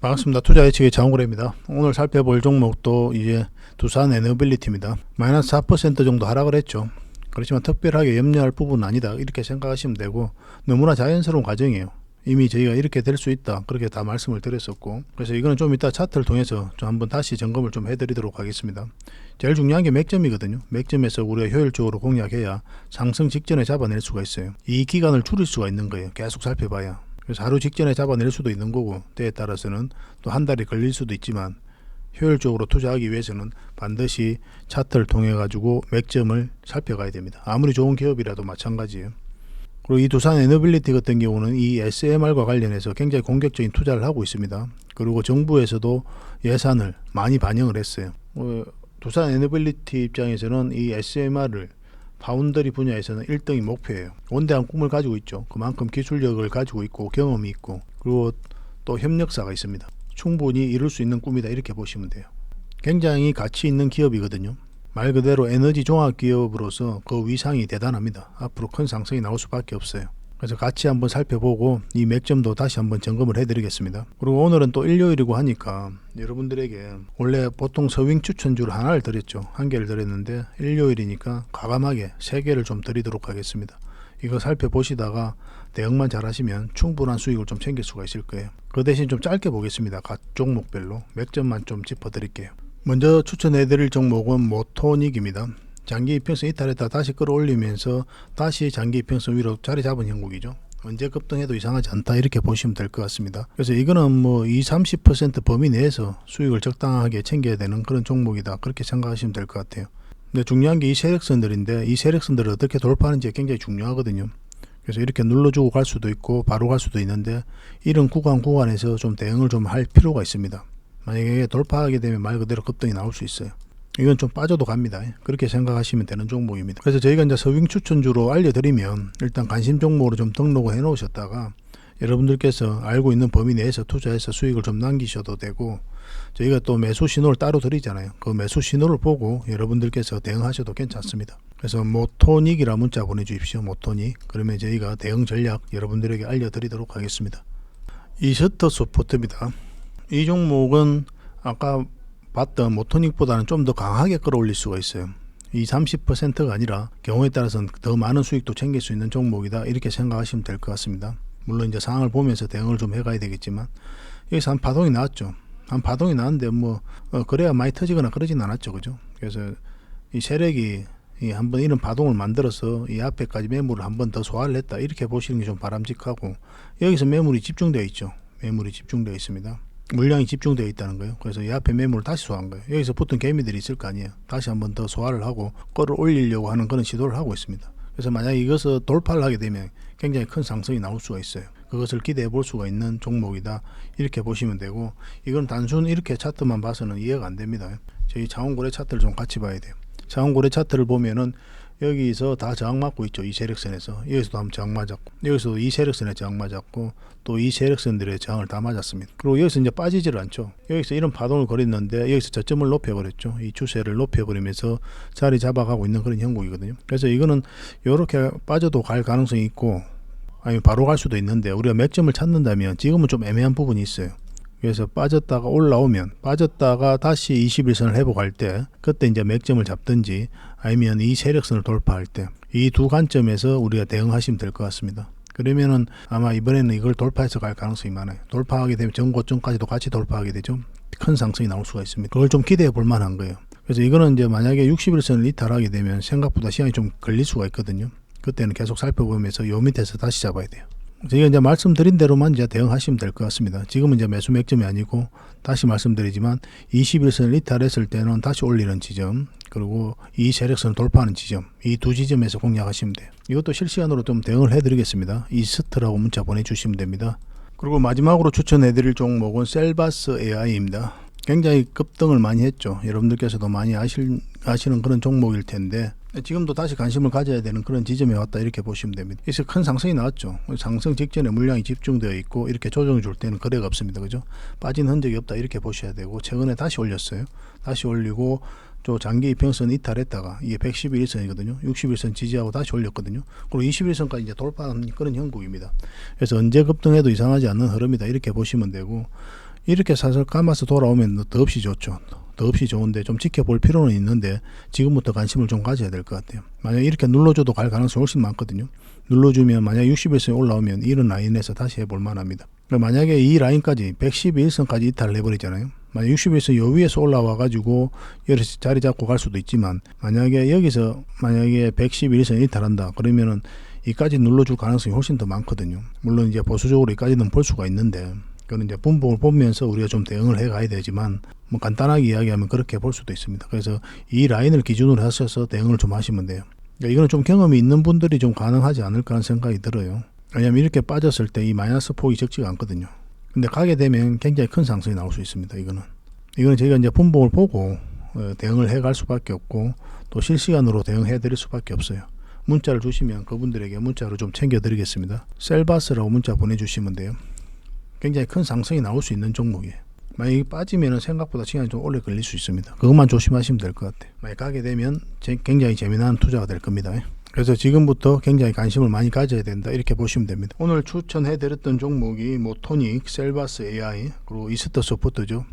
반갑습니다. 투자 예측의 장훈래입니다. 오늘 살펴볼 종목도 이제 두산 에너빌리티입니다. 마이너스 4% 정도 하락을 했죠. 그렇지만 특별하게 염려할 부분은 아니다 이렇게 생각하시면 되고, 너무나 자연스러운 과정이에요. 이미 저희가 이렇게 될 수 있다 그렇게 다 말씀을 드렸었고, 그래서 이거는 좀 이따 차트를 통해서 좀 한번 다시 점검을 좀 해드리도록 하겠습니다. 제일 중요한 게 맥점이거든요. 맥점에서 우리가 효율적으로 공략해야 상승 직전에 잡아낼 수가 있어요. 이 기간을 줄일 수가 있는 거예요. 계속 살펴봐야. 그래서 하루 직전에 잡아낼 수도 있는 거고, 때에 따라서는 또 한 달이 걸릴 수도 있지만, 효율적으로 투자하기 위해서는 반드시 차트를 통해 가지고 맥점을 살펴가야 됩니다. 아무리 좋은 기업이라도 마찬가지예요. 그리고 이 두산 에너빌리티 같은 경우는 이 SMR과 관련해서 굉장히 공격적인 투자를 하고 있습니다. 그리고 정부에서도 예산을 많이 반영을 했어요. 두산 에너빌리티 입장에서는 이 SMR을 파운더리 분야에서는 1등이 목표예요. 원대한 꿈을 가지고 있죠. 그만큼 기술력을 가지고 있고 경험이 있고, 그리고 또 협력사가 있습니다. 충분히 이룰 수 있는 꿈이다 이렇게 보시면 돼요. 굉장히 가치 있는 기업이거든요. 말 그대로 에너지 종합 기업으로서 그 위상이 대단합니다. 앞으로 큰 상승이 나올 수밖에 없어요. 그래서 같이 한번 살펴보고 이 맥점도 다시 한번 점검을 해드리겠습니다. 그리고 오늘은 또 일요일이고 하니까 여러분들에게 원래 보통 서윙 추천주를 하나를 드렸죠. 한 개를 드렸는데 일요일이니까 과감하게 3개를 좀 드리도록 하겠습니다. 이거 살펴보시다가 대응만 잘 하시면 충분한 수익을 좀 챙길 수가 있을 거예요. 그 대신 좀 짧게 보겠습니다. 각 종목별로 맥점만 좀 짚어드릴게요. 먼저 추천해드릴 종목은 모토닉입니다. 장기 이평선 이탈했다 다시 끌어올리면서 다시 장기 이평선 위로 자리 잡은 형국이죠. 언제 급등해도 이상하지 않다 이렇게 보시면 될 것 같습니다. 그래서 이거는 뭐 20-30% 범위 내에서 수익을 적당하게 챙겨야 되는 그런 종목이다 그렇게 생각하시면 될 것 같아요. 근데 중요한 게 이 세력선들인데, 이 세력선들을 어떻게 돌파하는지가 굉장히 중요하거든요. 그래서 이렇게 눌러주고 갈 수도 있고 바로 갈 수도 있는데, 이런 구간에서 좀 대응을 좀 할 필요가 있습니다. 만약에 돌파하게 되면 말 그대로 급등이 나올 수 있어요. 이건 좀 빠져도 갑니다. 그렇게 생각하시면 되는 종목입니다. 그래서 저희가 이제 서윙 추천주로 알려드리면 일단 관심 종목으로 좀 등록을 해 놓으셨다가 여러분들께서 알고 있는 범위 내에서 투자해서 수익을 좀 남기셔도 되고, 저희가 또 매수 신호를 따로 드리잖아요. 그 매수 신호를 보고 여러분들께서 대응하셔도 괜찮습니다. 그래서 모토닉이라 문자 보내주십시오. 모토닉. 그러면 저희가 대응 전략 여러분들에게 알려드리도록 하겠습니다. 이스터 소프트입니다. 이 종목은 아까 봤던 모토닉보다는 좀 더 강하게 끌어올릴 수가 있어요. 이 30%가 아니라 경우에 따라서는 더 많은 수익도 챙길 수 있는 종목이다 이렇게 생각하시면 될 것 같습니다. 물론 이제 상황을 보면서 대응을 좀 해가야 되겠지만, 여기서 한 파동이 나왔죠. 한 파동이 나왔는데 그래야 많이 터지거나 그러진 않았죠, 그죠? 그래서 이 세력이 한번 이런 파동을 만들어서 이 앞에까지 매물을 한번 더 소화를 했다 이렇게 보시는 게 좀 바람직하고, 여기서 매물이 집중되어 있죠. 매물이 집중되어 있습니다. 물량이 집중되어 있다는 거예요. 그래서 이 앞에 매물을 다시 소화한 거예요. 여기서 붙은 개미들이 있을 거 아니에요. 다시 한번 더 소화를 하고 끌어올리려고 하는 그런 시도를 하고 있습니다. 그래서 만약에 이것을 돌파를 하게 되면 굉장히 큰 상승이 나올 수가 있어요. 그것을 기대해 볼 수가 있는 종목이다 이렇게 보시면 되고, 이건 단순 이렇게 차트만 봐서는 이해가 안 됩니다. 저희 장원고래 차트를 좀 같이 봐야 돼요. 장원고래 차트를 보면은 여기서 다 저항 맞고 있죠. 이 세력선에서 여기서도 한번 저항 맞았고, 여기서도 이 세력선에 저항 맞았고, 또 이 세력선들의 저항을 다 맞았습니다. 그리고 여기서 이제 빠지질 않죠. 여기서 이런 파동을 벌였는데 여기서 저점을 높여버렸죠. 이 추세를 높여버리면서 자리 잡아가고 있는 그런 형국이거든요. 그래서 이거는 이렇게 빠져도 갈 가능성이 있고, 아니면 바로 갈 수도 있는데, 우리가 맥점을 찾는다면 지금은 좀 애매한 부분이 있어요. 그래서 빠졌다가 올라오면, 빠졌다가 다시 21선을 회복할 때 그때 이제 맥점을 잡든지, 아니면 이 세력선을 돌파할 때, 이 두 관점에서 우리가 대응하시면 될 것 같습니다. 그러면은 아마 이번에는 이걸 돌파해서 갈 가능성이 많아요. 돌파하게 되면 전고점까지도 같이 돌파하게 되죠. 큰 상승이 나올 수가 있습니다. 그걸 좀 기대해 볼 만한 거예요. 그래서 이거는 이제 만약에 61선을 이탈하게 되면 생각보다 시간이 좀 걸릴 수가 있거든요. 그때는 계속 살펴보면서 요 밑에서 다시 잡아야 돼요. 저희가 이제 말씀드린 대로만 이제 대응하시면 될 것 같습니다. 지금은 이제 매수 맥점이 아니고, 다시 말씀드리지만 21선을 이탈했을 때는 다시 올리는 지점, 그리고 이 세력선을 돌파하는 지점, 이 두 지점에서 공략하시면 돼요. 이것도 실시간으로 좀 대응을 해드리겠습니다. 이스트라고 문자 보내주시면 됩니다. 그리고 마지막으로 추천해드릴 종목은 셀바스 AI입니다. 굉장히 급등을 많이 했죠. 여러분들께서도 많이 아시는 그런 종목일 텐데, 지금도 다시 관심을 가져야 되는 그런 지점에 왔다 이렇게 보시면 됩니다. 그래서 큰 상승이 나왔죠. 상승 직전에 물량이 집중되어 있고, 이렇게 조정해 줄 때는 거래가 없습니다. 그죠? 빠진 흔적이 없다 이렇게 보셔야 되고, 최근에 다시 올렸어요. 다시 올리고 또 장기 이평선 이탈했다가, 이게 111선이거든요. 61선 지지하고 다시 올렸거든요. 그리고 21선까지 이제 돌파한 그런 형국입니다. 그래서 언제 급등해도 이상하지 않는 흐름이다 이렇게 보시면 되고, 이렇게 사슬 감아서 돌아오면 더없이 좋죠. 더없이 좋은데 좀 지켜볼 필요는 있는데 지금부터 관심을 좀 가져야 될 것 같아요. 만약 이렇게 눌러줘도 갈 가능성이 훨씬 많거든요. 눌러주면 만약 60일선이 올라오면 이런 라인에서 다시 해볼 만합니다. 만약에 이 라인까지 112일선까지 이탈을 해버리잖아요. 만약 60일선 요 위에서 올라와 가지고 여기서 자리 잡고 갈 수도 있지만 만약에 여기서 만약에 111일선 이탈한다 그러면은 이까지 눌러줄 가능성이 훨씬 더 많거든요. 물론 이제 보수적으로 이까지는 볼 수가 있는데 그건 이제 분봉을 보면서 우리가 좀 대응을 해 가야 되지만 뭐 간단하게 이야기하면 그렇게 볼 수도 있습니다. 그래서 이 라인을 기준으로 하셔서 대응을 좀 하시면 돼요. 그러니까 이거는 좀 경험이 있는 분들이 좀 가능하지 않을까 하는 생각이 들어요. 왜냐하면 이렇게 빠졌을 때 이 마이너스 폭이 적지가 않거든요. 근데 가게 되면 굉장히 큰 상승이 나올 수 있습니다. 이거는 저희가 이제 분봉을 보고 대응을 해 갈 수밖에 없고 또 실시간으로 대응해 드릴 수밖에 없어요. 문자를 주시면 그분들에게 문자로 좀 챙겨 드리겠습니다. 셀바스라고 문자 보내주시면 돼요. 굉장히 큰 상승이 나올 수 있는 종목이에요. 만약에 빠지면 생각보다 시간이 좀 오래 걸릴 수 있습니다. 그것만 조심하시면 될 것 같아요. 만약 가게 되면 굉장히 재미난 투자가 될 겁니다. 그래서 지금부터 굉장히 관심을 많이 가져야 된다 이렇게 보시면 됩니다. 오늘 추천해 드렸던 종목이 모토닉, 셀바스 AI 그리고 이스터 소프트죠.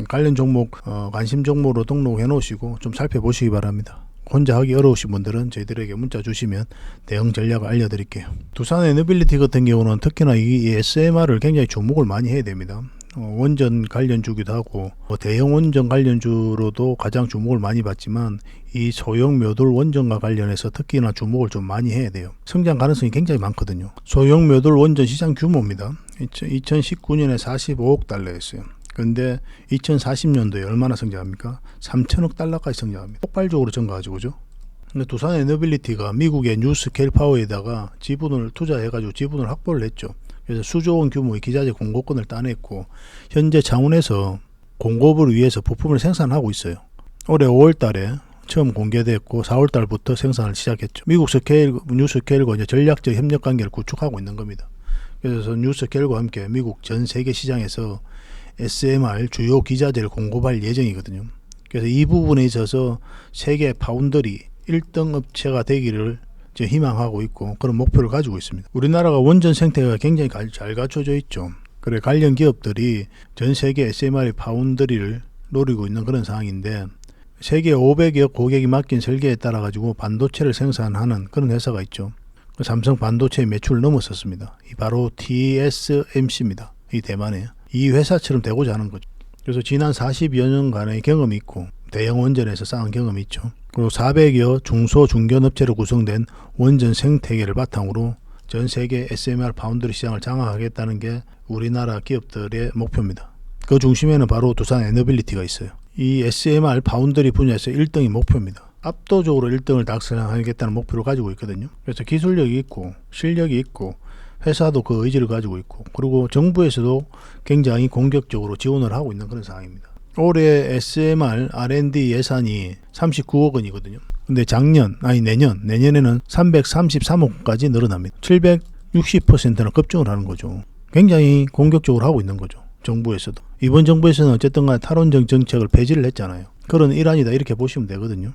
관련 종목 관심 종목으로 등록해 놓으시고 좀 살펴보시기 바랍니다. 혼자 하기 어려우신 분들은 저희들에게 문자 주시면 대응 전략을 알려드릴게요. 두산 에너빌리티 같은 경우는 특히나 이 SMR을 굉장히 주목을 많이 해야 됩니다. 원전 관련주기도 하고 대형 원전 관련주로도 가장 주목을 많이 받지만 이 소형 묘돌 원전과 관련해서 특히나 주목을 좀 많이 해야 돼요. 성장 가능성이 굉장히 많거든요. 소형 묘돌 원전 시장 규모입니다. 2019년에 45억 달러였어요. 근데 2040년도에 얼마나 성장합니까? 3천억 달러까지 성장합니다. 폭발적으로 증가하죠, 그죠? 근데 두산 에너빌리티가 미국의 뉴스케일 파워에다가 지분을 투자해가지고 지분을 확보를 했죠. 그래서 수조원 규모의 기자재 공급권을 따냈고 현재 창원에서 공급을 위해서 부품을 생산하고 있어요. 올해 5월 달에 처음 공개됐고 4월 달부터 생산을 시작했죠. 미국 뉴스케일과 이제 전략적 협력 관계를 구축하고 있는 겁니다. 그래서 뉴스케일과 함께 미국 전 세계 시장에서 SMR 주요 기자재를 공급할 예정이거든요. 그래서 이 부분에 있어서 세계 파운드리 1등 업체가 되기를 희망하고 있고 그런 목표를 가지고 있습니다. 우리나라가 원전 생태계가 굉장히 잘 갖춰져 있죠. 그래 관련 기업들이 전 세계 SMR 파운드리를 노리고 있는 그런 상황인데 세계 500여 고객이 맡긴 설계에 따라 가지고 반도체를 생산하는 그런 회사가 있죠. 삼성 반도체 매출을 넘었었습니다. 이 바로 TSMC입니다. 이 대만에 이 회사처럼 되고자 하는 거죠. 그래서 지난 40여 년간의 경험이 있고 대형 원전에서 쌓은 경험이 있죠. 그리고 400여 중소 중견 업체로 구성된 원전 생태계를 바탕으로 전 세계 SMR 파운드리 시장을 장악하겠다는 게 우리나라 기업들의 목표입니다. 그 중심에는 바로 두산 에너빌리티가 있어요. 이 SMR 파운드리 분야에서 1등이 목표입니다. 압도적으로 1등을 달성하겠다는 목표를 가지고 있거든요. 그래서 기술력이 있고 실력이 있고 회사도 그 의지를 가지고 있고 그리고 정부에서도 굉장히 공격적으로 지원을 하고 있는 그런 상황입니다. 올해 SMR R&D 예산이 39억 원이거든요. 근데 내년에는 333억까지 늘어납니다. 760%나 급증을 하는 거죠. 굉장히 공격적으로 하고 있는 거죠. 정부에서도. 이번 정부에서는 어쨌든 간에 탈원전 정책을 폐지를 했잖아요. 그런 일환이다 이렇게 보시면 되거든요.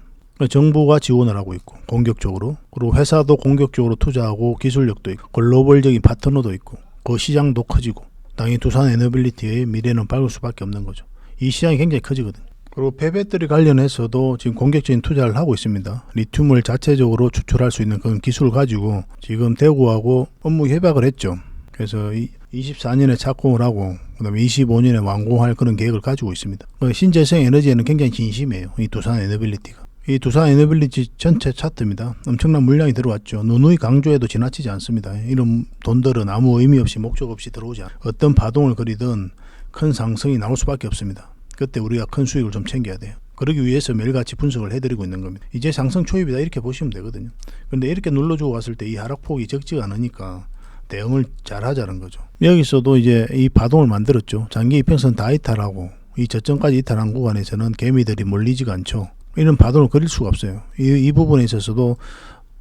정부가 지원을 하고 있고 공격적으로 그리고 회사도 공격적으로 투자하고 기술력도 있고 글로벌적인 파트너도 있고 그 시장도 커지고 당연히 두산 에너빌리티의 미래는 밝을 수밖에 없는 거죠. 이 시장이 굉장히 커지거든요. 그리고 폐배터리 관련해서도 지금 공격적인 투자를 하고 있습니다. 리튬을 자체적으로 추출할 수 있는 그런 기술을 가지고 지금 대구하고 업무 협약을 했죠. 그래서 24년에 착공을 하고 그다음에 25년에 완공할 그런 계획을 가지고 있습니다. 신재생 에너지에는 굉장히 진심이에요. 이 두산 에너빌리티가. 이 두산 에너빌리티 전체 차트입니다. 엄청난 물량이 들어왔죠. 누누이 강조해도 지나치지 않습니다. 이런 돈들은 아무 의미 없이 목적 없이 들어오지 않아요. 어떤 파동을 그리든 큰 상승이 나올 수밖에 없습니다. 그때 우리가 큰 수익을 좀 챙겨야 돼요. 그러기 위해서 매일같이 분석을 해드리고 있는 겁니다. 이제 상승 초입이다 이렇게 보시면 되거든요. 그런데 이렇게 눌러주고 왔을 때 이 하락폭이 적지가 않으니까 대응을 잘 하자는 거죠. 여기서도 이제 이 파동을 만들었죠. 장기 이평선 다 이탈하고 이 저점까지 이탈한 구간에서는 개미들이 몰리지가 않죠. 이런 파동을 그릴 수가 없어요. 이 부분에 있어서도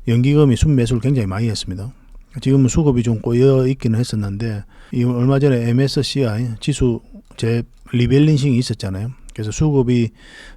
연기금이 순매수를 굉장히 많이 했습니다. 지금은 수급이 좀 꼬여 있기는 했었는데 얼마 전에 MSCI 지수 리밸런싱이 있었잖아요. 그래서 수급이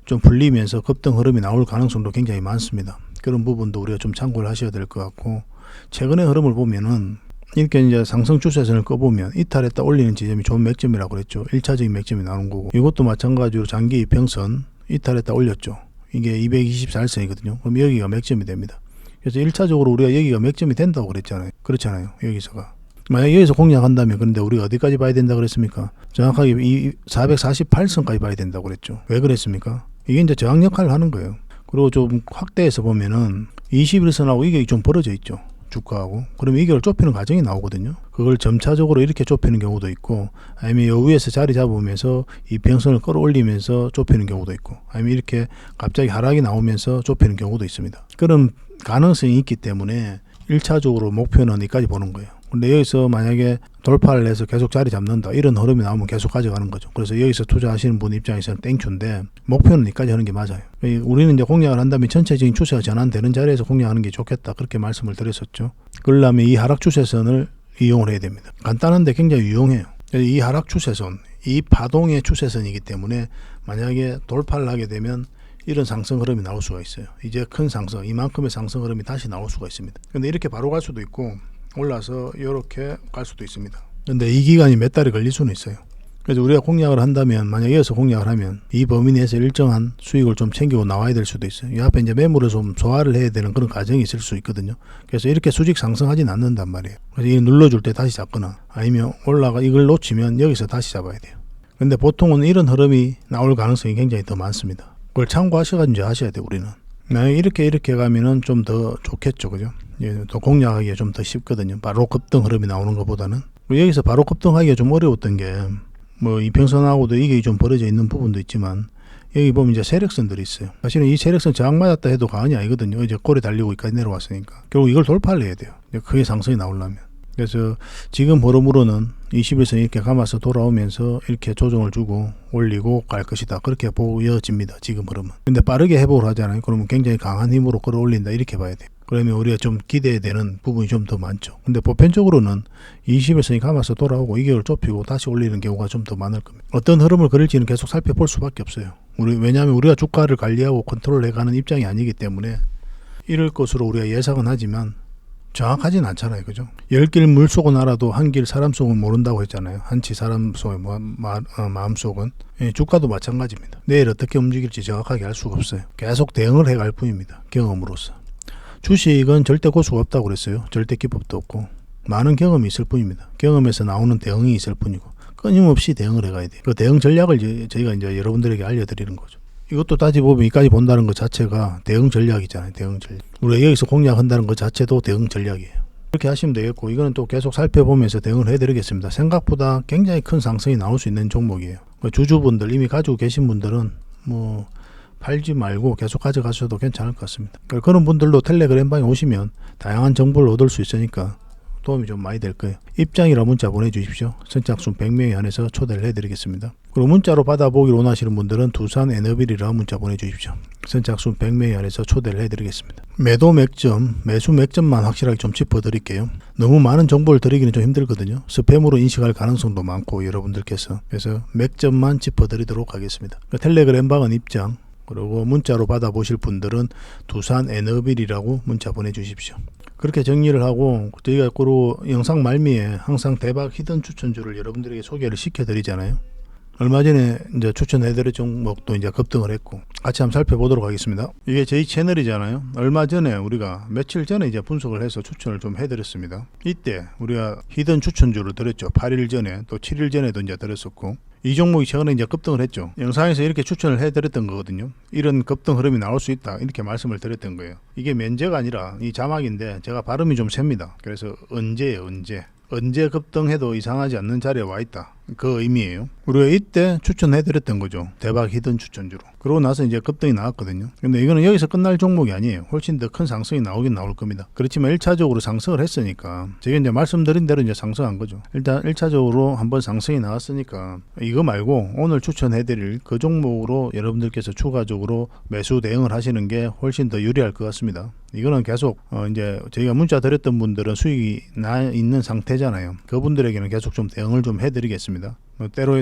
좀 풀리면서 급등 흐름이 나올 가능성도 굉장히 많습니다. 그런 부분도 우리가 좀 참고를 하셔야 될 것 같고 최근의 흐름을 보면은 이렇게 이제 상승 추세선을 꺼보면 이탈했다 올리는 지점이 좋은 맥점이라고 그랬죠. 1차적인 맥점이 나오는 거고, 이것도 마찬가지로 장기 이평선 이탈했다 올렸죠. 이게 224일선이거든요. 그럼 여기가 맥점이 됩니다. 그래서 1차적으로 우리가 여기가 맥점이 된다고 그랬잖아요. 그렇잖아요. 여기서가. 만약 여기서 공략한다면, 그런데 우리가 어디까지 봐야 된다고 그랬습니까? 정확하게 이 448선까지 봐야 된다고 그랬죠. 왜 그랬습니까? 이게 이제 저항 역할을 하는 거예요. 그리고 좀 확대해서 보면은 21선하고 이게 좀 벌어져 있죠. 주가하고. 그러면 이걸 좁히는 과정이 나오거든요. 그걸 점차적으로 이렇게 좁히는 경우도 있고, 아니면 요 위에서 자리 잡으면서 이평선을 끌어올리면서 좁히는 경우도 있고, 아니면 이렇게 갑자기 하락이 나오면서 좁히는 경우도 있습니다. 그런 가능성이 있기 때문에 1차적으로 목표는 여기까지 보는 거예요. 근데 여기서 만약에 돌파를 해서 계속 자리 잡는다, 이런 흐름이 나오면 계속 가져가는 거죠. 그래서 여기서 투자하시는 분 입장에서는 땡큐인데, 목표는 여기까지 하는 게 맞아요. 우리는 이제 공략을 한다면 전체적인 추세가 전환되는 자리에서 공략하는 게 좋겠다, 그렇게 말씀을 드렸었죠. 그러려면 이 하락 추세선을 이용을 해야 됩니다. 간단한데 굉장히 유용해요. 이 하락 추세선, 이 파동의 추세선이기 때문에 만약에 돌파를 하게 되면 이런 상승 흐름이 나올 수가 있어요. 이제 큰 상승, 이만큼의 상승 흐름이 다시 나올 수가 있습니다. 근데 이렇게 바로 갈 수도 있고, 올라서 이렇게 갈 수도 있습니다. 근데 이 기간이 몇 달이 걸릴 수는 있어요. 그래서 우리가 공략을 한다면, 만약 이어서 공략을 하면 이 범위 내에서 일정한 수익을 좀 챙기고 나와야 될 수도 있어요. 이 앞에 이제 매물을 좀 소화를 해야 되는 그런 과정이 있을 수 있거든요. 그래서 이렇게 수직 상승하진 않는단 말이에요. 그래서 이 눌러줄 때 다시 잡거나, 아니면 올라가 이걸 놓치면 여기서 다시 잡아야 돼요. 근데 보통은 이런 흐름이 나올 가능성이 굉장히 더 많습니다. 그걸 참고하셔가지고 하셔야 돼요. 우리는 만약 이렇게 가면은 좀 더 좋겠죠, 그죠? 또 공략하기가 좀 더 쉽거든요. 바로 급등 흐름이 나오는 것보다는. 여기서 바로 급등하기가 좀 어려웠던 게, 뭐 이평선하고도 이게 좀 벌어져 있는 부분도 있지만, 여기 보면 이제 세력선들이 있어요. 사실은 이 세력선 저항 맞았다 해도 과언이 아니거든요. 이제 꼬리 달리고 여기까지 내려왔으니까 결국 이걸 돌파를 해야 돼요. 크게 상승이 나오려면. 그래서 지금 흐름으로는 21선 이렇게 감아서 돌아오면서 이렇게 조정을 주고 올리고 갈 것이다, 그렇게 보여집니다. 지금 흐름은. 근데 빠르게 회복을 하잖아요. 그러면 굉장히 강한 힘으로 끌어올린다, 이렇게 봐야 돼요. 그러면 우리가 좀 기대되는 부분이 좀 더 많죠. 근데 보편적으로는 21선이 감아서 돌아오고 이격을 좁히고 다시 올리는 경우가 좀 더 많을 겁니다. 어떤 흐름을 그릴지는 계속 살펴볼 수밖에 없어요. 왜냐하면 우리가 주가를 관리하고 컨트롤해가는 입장이 아니기 때문에 이럴 것으로 우리가 예상은 하지만 정확하진 않잖아요, 그죠? 10길 물 속은 알아도 한 길 사람 속은 모른다고 했잖아요. 한치 사람 속의 마음 속은. 주가도 마찬가지입니다. 내일 어떻게 움직일지 정확하게 알 수가 없어요. 계속 대응을 해갈 뿐입니다. 경험으로서. 주식은 절대 고수가 없다고 그랬어요. 절대 기법도 없고 많은 경험이 있을 뿐입니다. 경험에서 나오는 대응이 있을 뿐이고 끊임없이 대응을 해가야 돼요. 그 대응 전략을 저희가 이제 여러분들에게 알려드리는 거죠. 이것도 따지보면 여기까지 본다는 것 자체가 대응 전략이잖아요. 대응 전략. 우리가 여기서 공략한다는 것 자체도 대응 전략이에요. 그렇게 하시면 되겠고, 이거는 또 계속 살펴보면서 대응을 해드리겠습니다. 생각보다 굉장히 큰 상승이 나올 수 있는 종목이에요. 주주분들, 이미 가지고 계신 분들은 뭐 팔지 말고 계속 가져가셔도 괜찮을 것 같습니다. 그런 분들도 텔레그램방에 오시면 다양한 정보를 얻을 수 있으니까 도움이 좀 많이 될 거예요. 입장이라 문자 보내주십시오. 선착순 100명에 한해서 초대를 해드리겠습니다. 그리고 문자로 받아보기를 원하시는 분들은 두산 에너빌이라 문자 보내주십시오. 선착순 100명에 한해서 초대를 해드리겠습니다. 매도 맥점, 매수 맥점만 확실하게 좀 짚어드릴게요. 너무 많은 정보를 드리기는 좀 힘들거든요. 스팸으로 인식할 가능성도 많고 여러분들께서. 그래서 맥점만 짚어드리도록 하겠습니다. 텔레그램방은 입장, 그리고 문자로 받아보실 분들은 두산 에너빌이라고 문자 보내주십시오. 그렇게 정리를 하고, 저희가 그로 영상 말미에 항상 대박 히든 추천주를 여러분들에게 소개를 시켜드리잖아요. 얼마 전에 이제 추천해드릴 종목도 이제 급등을 했고, 같이 한번 살펴보도록 하겠습니다. 이게 저희 채널이잖아요. 얼마 전에 우리가 며칠 전에 이제 분석을 해서 추천을 좀 해드렸습니다. 이때 우리가 히든 추천주를 드렸죠. 8일 전에 또 7일 전에도 이제 드렸었고, 이 종목이 최근에 이제 급등을 했죠. 영상에서 이렇게 추천을 해드렸던 거거든요. 이런 급등 흐름이 나올 수 있다, 이렇게 말씀을 드렸던 거예요. 이게 면제가 아니라 이 자막인데 제가 발음이 좀 셉니다. 그래서 언제예요, 언제 급등해도 이상하지 않는 자리에 와 있다, 그 의미예요. 우리가 이때 추천해드렸던 거죠. 대박 히든 추천주로. 그러고 나서 이제 급등이 나왔거든요. 근데 이거는 여기서 끝날 종목이 아니에요. 훨씬 더 큰 상승이 나오긴 나올 겁니다. 그렇지만 1차적으로 상승을 했으니까, 제가 이제 말씀드린 대로 이제 상승한 거죠. 일단 1차적으로 한번 상승이 나왔으니까 이거 말고 오늘 추천해드릴 그 종목으로 여러분들께서 추가적으로 매수 대응을 하시는 게 훨씬 더 유리할 것 같습니다. 이거는 계속 이제 저희가 문자 드렸던 분들은 수익이 나 있는 상태잖아요. 그분들에게는 계속 좀 대응을 좀 해드리겠습니다. 있습니다.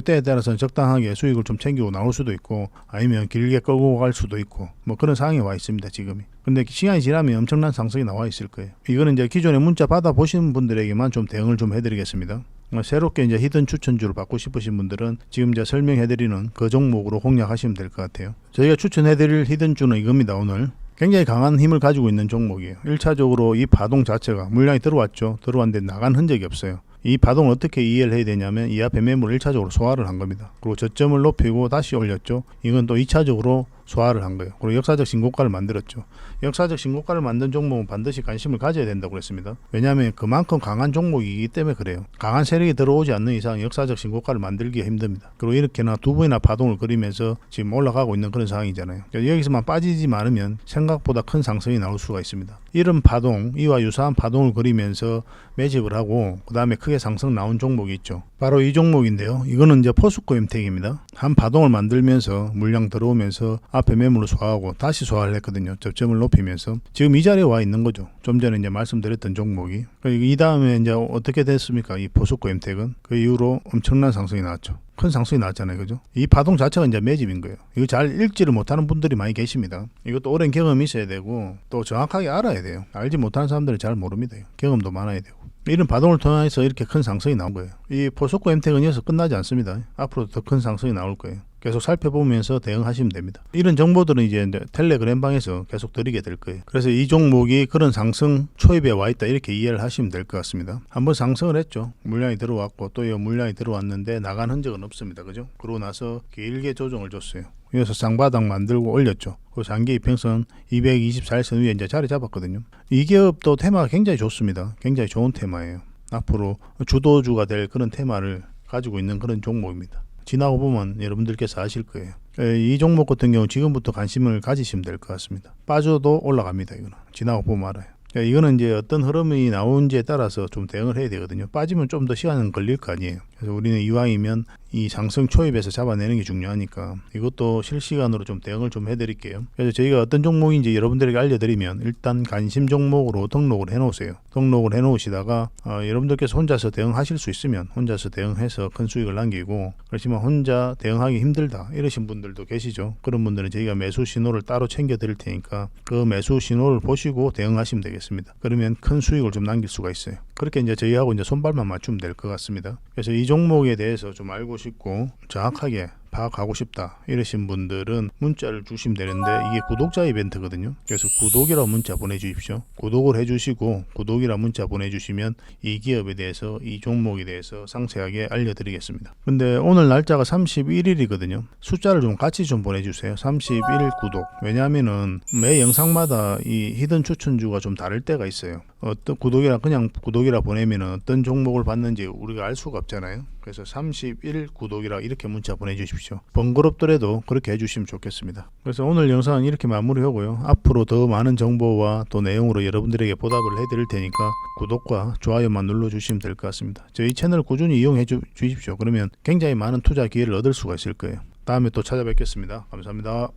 때에 따라서는 적당하게 수익을 좀 챙기고 나올 수도 있고 아니면 길게 끌고 갈 수도 있고 뭐 그런 상황에 와 있습니다 지금이. 근데 시간이 지나면 엄청난 상승이 나와 있을 거예요. 이거는 이제 기존에 문자 받아 보시는 분들에게만 좀 대응을 좀 해드리겠습니다. 새롭게 이제 히든 추천주를 받고 싶으신 분들은 지금 이제 설명해드리는 그 종목으로 공략하시면 될 것 같아요. 저희가 추천해드릴 히든주는 이겁니다. 오늘 굉장히 강한 힘을 가지고 있는 종목이에요. 1차적으로 이 파동 자체가 물량이 들어왔죠. 들어왔는데 나간 흔적이 없어요. 이 파동을 어떻게 이해를 해야 되냐면 이 앞에 매물을 1차적으로 소화를 한 겁니다. 그리고 저점을 높이고 다시 올렸죠. 이건 또 2차적으로 소화를 한 거예요. 그리고 역사적 신고가를 만들었죠. 역사적 신고가를 만든 종목은 반드시 관심을 가져야 된다고 그랬습니다. 왜냐하면 그만큼 강한 종목이기 때문에 그래요. 강한 세력이 들어오지 않는 이상 역사적 신고가를 만들기가 힘듭니다. 그리고 이렇게나 두 번이나 파동을 그리면서 지금 올라가고 있는 그런 상황이잖아요. 여기서만 빠지지 않으면 생각보다 큰 상승이 나올 수가 있습니다. 이런 파동, 이와 유사한 파동을 그리면서 매집을 하고 그 다음에 크게 상승 나온 종목이 있죠. 바로 이 종목인데요. 이거는 이제 포스코 엠텍입니다. 한 파동을 만들면서 물량 들어오면서 앞에 매물을 소화하고 다시 소화를 했거든요. 저점을 높이면서 지금 이 자리에 와 있는 거죠. 좀 전에 이제 말씀드렸던 종목이. 이 다음에 이제 어떻게 됐습니까? 이 포스코 엠텍은 그 이후로 엄청난 상승이 나왔죠. 큰 상승이 나왔잖아요. 그죠? 이 파동 자체가 이제 매집인 거예요. 이거 잘 읽지를 못하는 분들이 많이 계십니다. 이것도 오랜 경험이 있어야 되고 또 정확하게 알아야 돼요. 알지 못하는 사람들은 잘 모릅니다. 경험도 많아야 되고. 이런 파동을 통해서 이렇게 큰 상승이 나온 거예요. 이 포스코 엠텍은 여기서 끝나지 않습니다. 앞으로도 더 큰 상승이 나올 거예요. 계속 살펴보면서 대응하시면 됩니다. 이런 정보들은 이제 텔레그램방에서 계속 드리게 될 거예요. 그래서 이 종목이 그런 상승 초입에 와 있다 이렇게 이해를 하시면 될 것 같습니다. 한번 상승을 했죠. 물량이 들어왔고 또 이 물량이 들어왔는데 나간 흔적은 없습니다. 그죠? 그러고 나서 길게 조정을 줬어요. 여기서 쌍바닥 만들고 올렸죠. 그 장기 이평선 224일선 위에 이제 자리 잡았거든요. 이 기업도 테마가 굉장히 좋습니다. 굉장히 좋은 테마예요. 앞으로 주도주가 될 그런 테마를 가지고 있는 그런 종목입니다. 지나고 보면 여러분들께서 아실 거예요. 이 종목 같은 경우 지금부터 관심을 가지시면 될 것 같습니다. 빠져도 올라갑니다. 이거는 지나고 보면 알아요. 이거는 이제 어떤 흐름이 나오는지에 따라서 좀 대응을 해야 되거든요. 빠지면 좀 더 시간은 걸릴 거 아니에요. 그래서 우리는 이왕이면 이 상승 초입에서 잡아내는 게 중요하니까 이것도 실시간으로 좀 대응을 좀 해드릴게요. 그래서 저희가 어떤 종목인지 여러분들에게 알려드리면 일단 관심 종목으로 등록을 해놓으세요. 등록을 해놓으시다가 여러분들께서 혼자서 대응하실 수 있으면 혼자서 대응해서 큰 수익을 남기고, 그렇지만 혼자 대응하기 힘들다 이러신 분들도 계시죠. 그런 분들은 저희가 매수 신호를 따로 챙겨 드릴 테니까 그 매수 신호를 보시고 대응하시면 되겠습니다. 그러면 큰 수익을 좀 남길 수가 있어요. 그렇게 이제 저희하고 이제 손발만 맞추면 될 것 같습니다. 그래서 이 종목에 대해서 좀 알고 싶고 정확하게 파악하고 싶다 이러신 분들은 문자를 주시면 되는데 이게 구독자 이벤트거든요. 그래서 구독이라고 문자 보내주십시오. 구독을 해주시고 구독이라고 문자 보내주시면 이 기업에 대해서 이 종목에 대해서 상세하게 알려드리겠습니다. 근데 오늘 날짜가 31일이거든요. 숫자를 좀 같이 좀 보내주세요. 31일 구독. 왜냐하면은 매 영상마다 이 히든 추천주가 좀 다를 때가 있어요. 어떤 구독이라 그냥 구독이라 보내면은 어떤 종목을 봤는지 우리가 알 수가 없잖아요. 그래서 31 구독이라 이렇게 문자 보내주십시오. 번거롭더라도 그렇게 해주시면 좋겠습니다. 그래서 오늘 영상은 이렇게 마무리하고요. 앞으로 더 많은 정보와 또 내용으로 여러분들에게 보답을 해드릴 테니까 구독과 좋아요만 눌러주시면 될 것 같습니다. 저희 채널 꾸준히 이용해 주십시오. 그러면 굉장히 많은 투자 기회를 얻을 수가 있을 거예요. 다음에 또 찾아뵙겠습니다. 감사합니다.